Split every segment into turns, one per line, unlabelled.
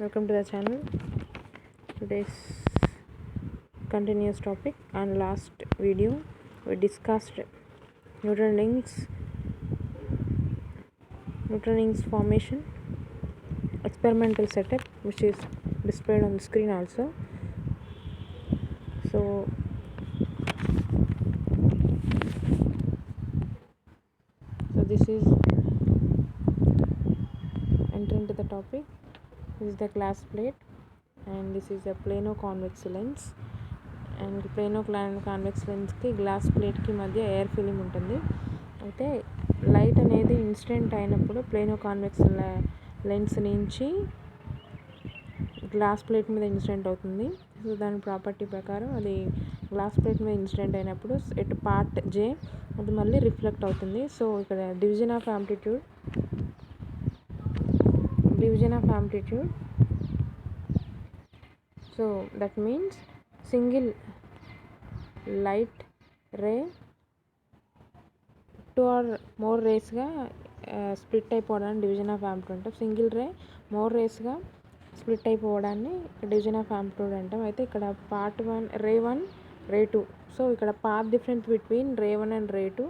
Welcome to the channel. Today's continuous topic, and last video we discussed neutron rings formation experimental setup, which is displayed on the screen also. So this is enter into the topic. This is the glass plate, and this is a plano convex lens. And plano convex లెన్స్కి glass ప్లేట్కి మధ్య air film ఉంటుంది. అయితే light అనేది incident అయినప్పుడు plano convex lens నుంచి glass plate మీద incident అవుతుంది. సో దాని ప్రాపర్టీ ప్రకారం అది గ్లాస్ ప్లేట్ మీద ఇన్సిడెంట్ అయినప్పుడు ఎటు పార్ట్ జే అది మళ్ళీ రిఫ్లెక్ట్ అవుతుంది. సో ఇక్కడ division of amplitude so that means single light ray 2 or more రేస్గా స్ప్లిట్ అయిపోవడాన్ని డివిజన్ ఆఫ్ యాంప్లిట్యూడ్ అంటాం. సింగిల్ రే మోర్ రేస్గా స్ప్లిట్ అయిపోవడాన్ని డివిజన్ ఆఫ్ యాంప్లిట్యూడ్ అంటాం. అయితే ఇక్కడ పార్ట్ 1 రే 1 రే 2. సో ఇక్కడ path difference between ray 1 and ray 2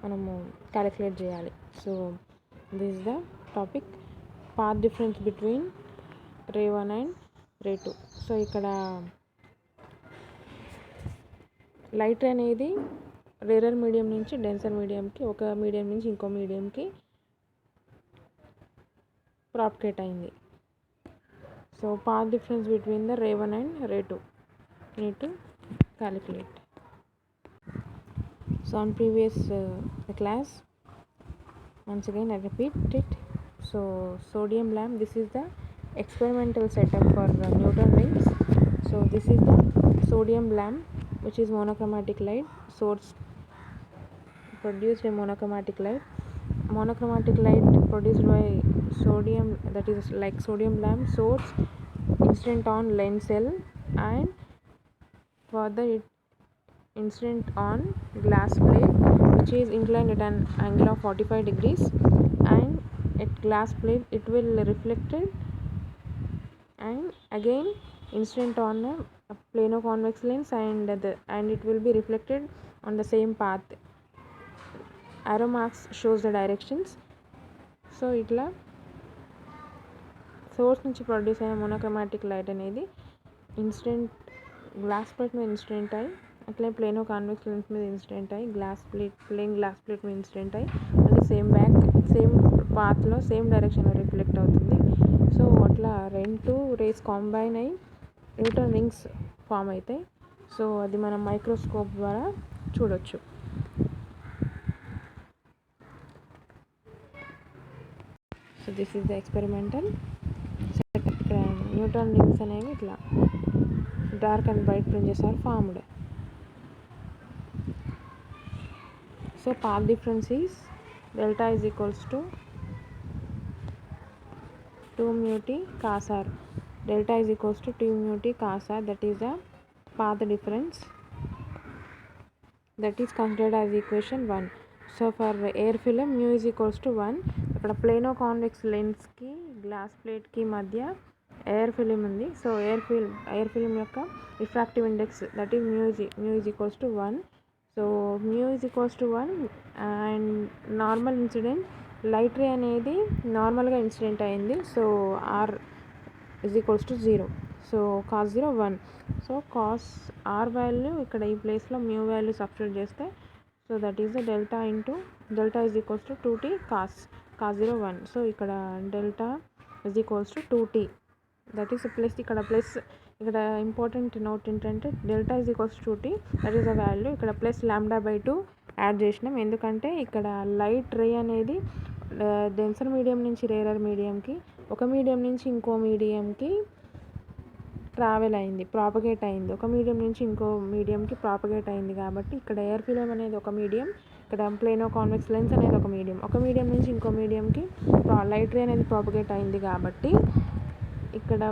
మనము క్యాలిక్యులేట్ చేయాలి. So this is the topic, path difference between ray 1 and ray 2. So ఇక్కడ లైట్ అనేది రేరర్ మీడియం నుంచి డెన్సర్ మీడియంకి, ఒక మీడియం నుంచి ఇంకో మీడియంకి ప్రాపగేట్ అయింది. So path difference between the ray 1 and ray 2 need to calculate. So on previous class, once again I repeat it. So sodium lamp, this is the experimental setup for neutron rings. So this is the sodium lamp, which is monochromatic light source, produced a monochromatic light produced by sodium, that is like sodium lamp source incident on lens cell, and further it incident on glass plate, which is inclined at an angle of 45 degrees, and at glass plate it will reflected and again incident on a plano convex lens, and it will be reflected on the same path. Arrow marks shows the directions. So ఇట్లా source నుంచి produce అయిన monochromatic light అనేది incident glass plate మీద incident అయ్యి, అట్లే plano convex lens మీద incident అయ్యి, plane glass plate మీద ఇన్సిడెంట్ అయ్యి మళ్ళీ సేమ్ పాత్లో సేమ్ డైరెక్షన్లో రిఫ్లెక్ట్ అవుతుంది. సో అట్లా 2 రేస్ కాంబైన్ అయ్యి న్యూట్రాన్ రింగ్స్ ఫామ్ అవుతాయి. సో అది మనం మైక్రోస్కోప్ ద్వారా చూడొచ్చు. So this is the experimental setup. ఇక్కడ న్యూట్రాన్ రింగ్స్ అనేవి ఇట్లా dark and bright fringes are formed. So path difference is delta is equals to 2 mu t cos r. Delta is equals to 2 mu t cos r, that is the path difference, that is considered as equation 1. So for air film mu is equals to 1. ఇక్కడ plano convex లెన్స్కి glass ప్లేట్కి మధ్య air film ఉంది. So air film యొక్క refractive index, that is mu is equals to 1. So mu is equals to 1 and normal incident light ray అనేది నార్మల్గా incident అయింది. So r is equals to 0. So cos 0 1. So cos r value ఇక్కడ ఈ ప్లేస్లో mu value substitute చేస్తే, so that is the delta is equals to 2t cos 0 1. So ఇక్కడ delta is equals to 2t, that is plus, ఇక్కడ important note ఏంటంటే delta is equals to 2t, that is the value. ఇక్కడ plus λ/2 add చేసినాం, ఎందుకంటే ఇక్కడ light ray అనేది denser medium నుంచి rarer మీడియంకి, ఒక మీడియం నుంచి ఇంకో మీడియంకి ట్రావెల్ అయింది, ప్రాపగేట్ అయింది, ఒక మీడియం నుంచి ఇంకో మీడియంకి ప్రాపగేట్ అయింది. కాబట్టి ఇక్కడ ఎయిర్ ఫిలిం అనేది ఒక మీడియం, ఇక్కడ ప్లేనో కాన్వెక్స్ లెన్స్ అనేది ఒక మీడియం నుంచి ఇంకో మీడియంకి లైట్ రే అనేది ప్రాపగేట్ అయింది. కాబట్టి ఇక్కడ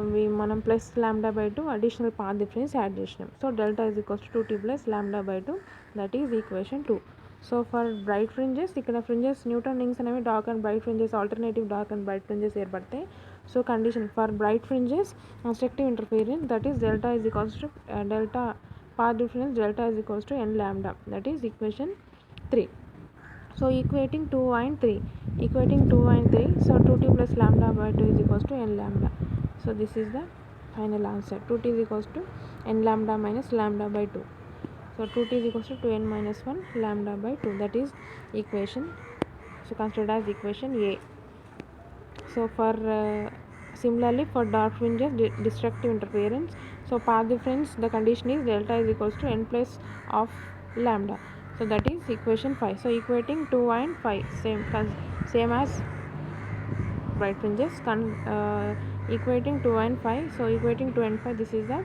మనం plus λ/2 additional path difference add చేసినాం. So delta is equals to 2t plus λ/2, that is equation 2. So for bright fringes, ఇక్కడ ఫ్రింజెస్ న్యూట్రాన్ రింగ్స్ అనేవి dark and bright fringes, alternative dark and bright fringes ఏర్పడతాయి. So condition for bright fringes constructive interference, that is delta is equals to delta path difference delta is equals to n lambda, that is equation 3. So equating 2 and 3, so 2t plus lambda by 2 is equals to n lambda. So this is the final answer. 2t is equals to n lambda minus lambda by 2. So 2t is equals to 2n minus 1 lambda by 2, that is equation, so considered as equation A. So for similarly for dark fringes destructive interference, so path difference, the condition is delta is equals to n plus of lambda, so that is equation 5. So equating 2 and 5 same as bright fringes, equating 2 and 5. So equating 2 and 5, this is the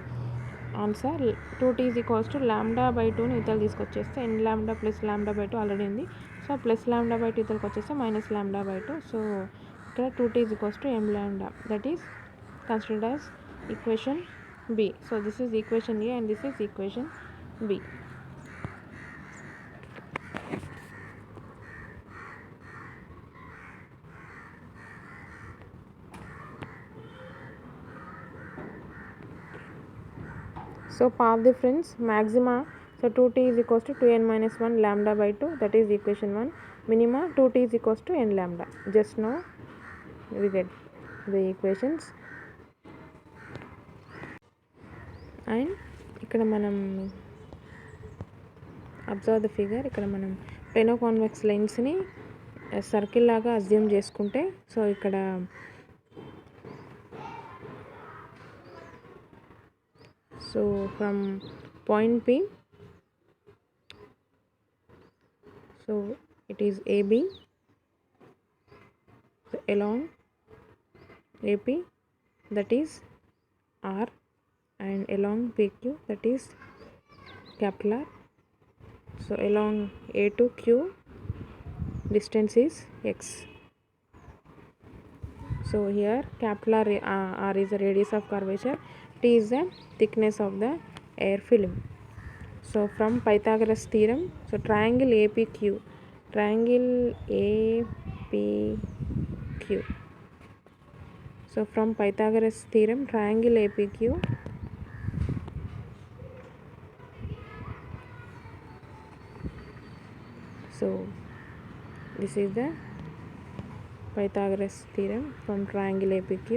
answer. 2t is equals to lambda by 2 ని ఇతలు తీసుకొచ్చేస్తే n lambda plus lambda by 2 already ఉంది. So plus lambda by 2 ఇతలకు వచ్చేస్తే minus lambda by 2. So ఇక్కడ 2t is equals to m lambda, that is considered as equation B. So this is equation A and this is equation B. So path difference maxima, so 2t is equals to 2n minus 1 lambda by 2, that is equation 1. Minima 2t is equals to n lambda. Just now we get the equations. And ఇక్కడ మనం observe the figure, ఇక్కడ మనం plano convex లెన్స్ని circle లాగా assume చేసుకుంటే, so ఇక్కడ so from point P, so it is AB, so along AP, that is R, and along PQ, that is capital R. So along A to Q distance is X. So here capital R is the radius of curvature, T is the thickness of the air film. So from Pythagoras theorem, so triangle APQ, so from Pythagoras theorem, triangle APQ, so this is the Pythagoras theorem from triangle APQ.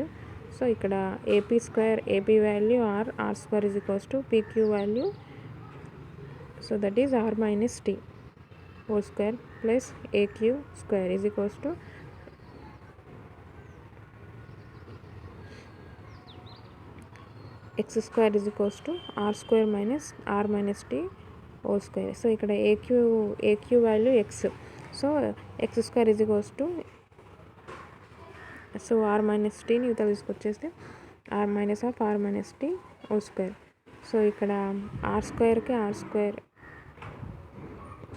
So ఇక్కడ AP square, AP value R square is equals to PQ value, so that is R minus T whole square plus AQ square is equals to X square is equals to R square minus R minus T whole square. So ఇక్కడ AQ value X, so X square is equals to, so R minus Tని ఇవతల తీసుకొచ్చేస్తే R minus of R minus T whole square. So ఇక్కడ R స్క్వేర్కి R square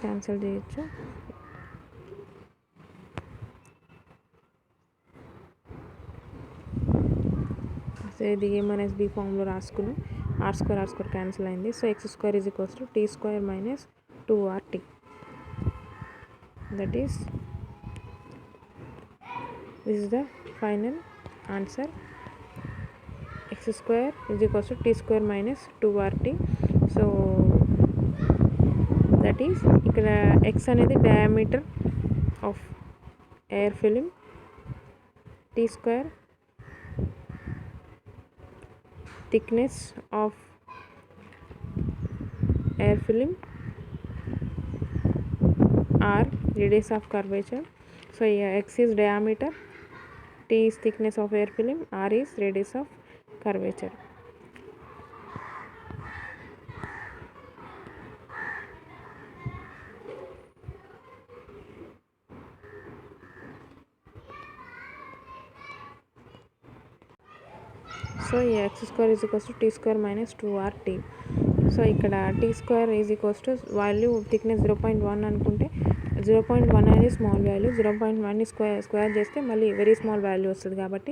cancel చేయొచ్చు. So ఇది A minus B ఫామ్లో రాసుకున్నాం. R square cancel అయింది. So X square is equals to T square minus 2RT, that is this is the final answer. X square is equals to T square minus 2RT. so that is ఇక్కడ X అనేది diameter of air film, T square thickness of air film, R radius of curvature. So here X is diameter, T is thickness of air film, R is radius of curvature. So ఈ X square is equals to T square minus 2RT. So ఇక్కడ T square is equals to value thickness 0.1 అనుకుంటే 0.1 అనేది small value, 0.1ని square చేస్తే మళ్ళీ very small value వస్తుంది. కాబట్టి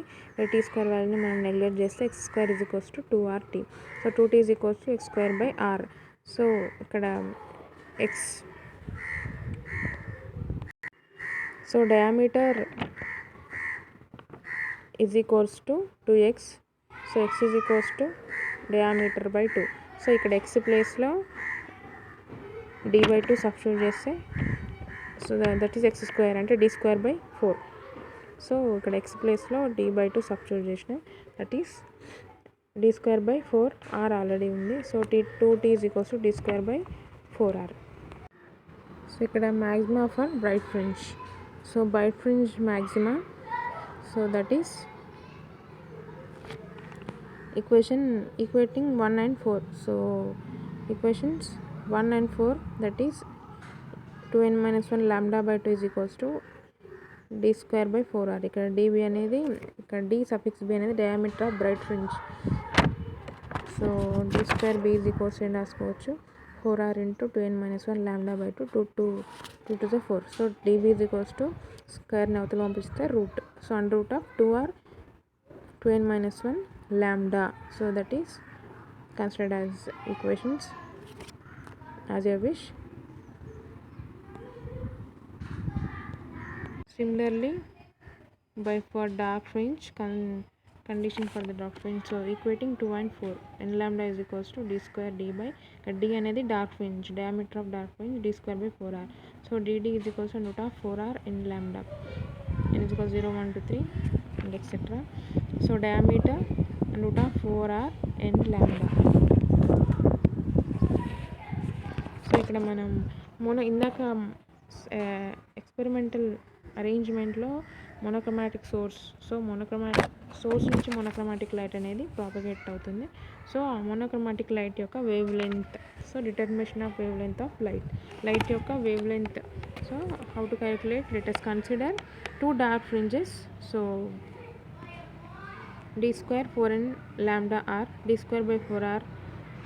T square వాల్యూని మనం నెగ్లెక్ట్ చేస్తే X square is equals to 2RT. So 2T is equals to X square by R. So ఇక్కడ X, so diameter is equals to 2x. So x is equals to diameter by 2. So ఇక్కడ x ప్లేస్లో d/2 substitute చేస్తే so that is x square అంటే d²/4. So ఇక్కడ x ప్లేస్లో d/2 substitute చేసిన that is d²/4. r already ఉంది. So 2t is equals to d²/4r. So ఇక్కడ మ్యాక్సిమా for bright fringe. So bright fringe మ్యాక్సిమా, so that is equating 1 and 4. So equations 1 and 4, that is 2n minus 1 lambda by 2 is equals to d²/4r. ఇక్కడ db అనేది, ఇక్కడ d suffix b అనేది diameter of bright fringe. So d²b is equals to రాసుకోవచ్చు 4r into 2n minus 1 lambda by 2, 2 to the 4. So db is equals to స్క్వేర్ని అవతల పంపిస్తే root. So under root of 2r 2n minus 1 lambda. So that is considered as equations as you wish. Similarly, by for dark fringe condition for the dark fringe, so equating 2 and 4, n lambda is equals to d² by d అనేది dark fringe, diameter of dark fringe d²/4r. so dd is equals to root of 4r n lambda, n is equals 0 1 2 3 and etc. so diameter root of 4r n lambda. So ఇక్కడ మనం ఇందాక experimental అరేంజ్మెంట్లో monochromatic source, so monochromatic source నుంచి monochromatic light అనేది propagate అవుతుంది. So ఆ monochromatic light యొక్క wavelength, so determination of wavelength of light యొక్క wavelength. So how to calculate, let us consider 2 dark fringes. So d²4n lambda r, d²/4r,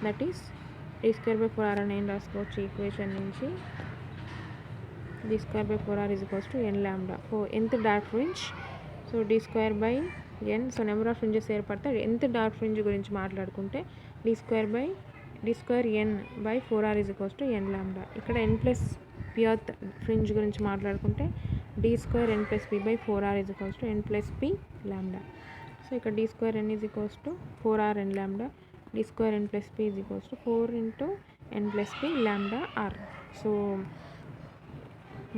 that is d²/4r అని ఏం రాసుకోవచ్చు equation నుంచి, d²/4r is equals to n lambda for nth dark fringe. So d²/n, so number of fringes ఏర్పడితే nth dark fringe గురించి మాట్లాడుకుంటే d²n/4r is equals to n lambda. ఇక్కడ n+pth fringe గురించి మాట్లాడుకుంటే d²n+p/4r is equals to n+p lambda. So ఇక్కడ d²n is equals to 4r n lambda, d²n+p is equals to 4 into n+p lambda r. So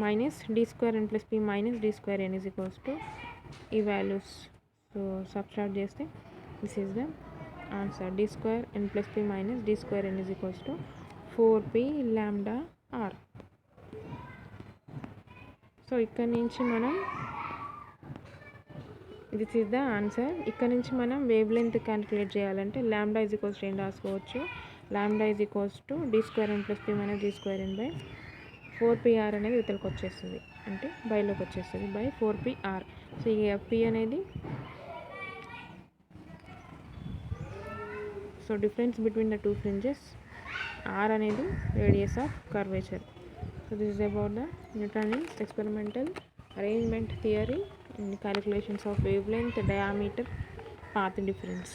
minus d²n+p minus d²n is equals to ఈ values. So subtract చేస్తే this is the answer, d²n+p minus d²n is equals to 4p lambda r. So ఇక్కడ నుంచి మనం this is the answer. ఇక్కడ నుంచి మనం wave length calculate చేయాలంటే lambda is equals to ఏం రాసుకోవచ్చు, lambda is equals to d²n+p minus d²n/4pr అనేది ఇతరులకు వచ్చేస్తుంది, అంటే బైలోకి వచ్చేస్తుంది బై 4pr. సో ఈ p అనేది, so difference between the two fringes, r అనేది radius of curvature. So this is about the Newton's experimental arrangement theory in calculations of wavelength, diameter, path difference.